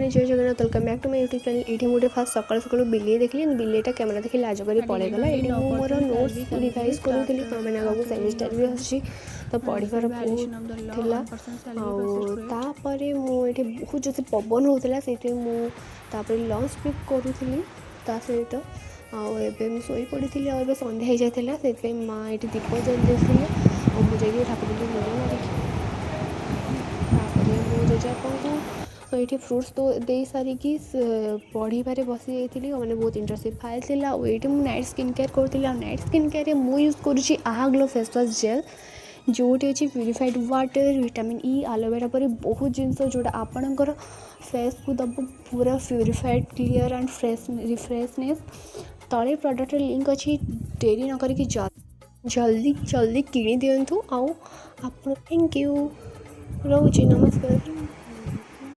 साथी जय Jagannath welcome back to my YouTube channel. ये मुझे फास्ट सकाल सकाल बिल्ली देखली बिल्लीटा कैमेरा देखी लाज कर पड़ेगा। ये मोर नोट्स रिवाइज करूँगी तो मैंने आगे सेमिस्टर भी आसी तो पढ़ार बहुत मुझे बहुत जो पवन होता से मुझे लंच पिक करूँगी सहित आए शोई पड़ी आ सन्ध्या हो जाता से माँ ये दीप जल देते मुझे ठाकुर मुझे मारिकी जेजेपा को ये फ्रुट्स तो दे सारिकी पढ़ारे बसी जाइली मैंने बहुत इंटरेस्टिंग फाइल थी। ये नाइट स्किन केयर करी नाइट स्किन केयर मुझे यूज करुँची आहा ग्लो फेस वाश जेल जोटी अच्छी purified water vitamin E aloe vera पर बहुत जिनस जोटा आपणकर फेस को दब पूरा प्यूरिफाइड क्लीयर एंड रिफ्रेशनेस तले प्रोडक्ट लिंक अच्छी डेरी न करी जल्दी जल्दी किणी दिंतु। आप थैंक यू रोचे नमस्कार।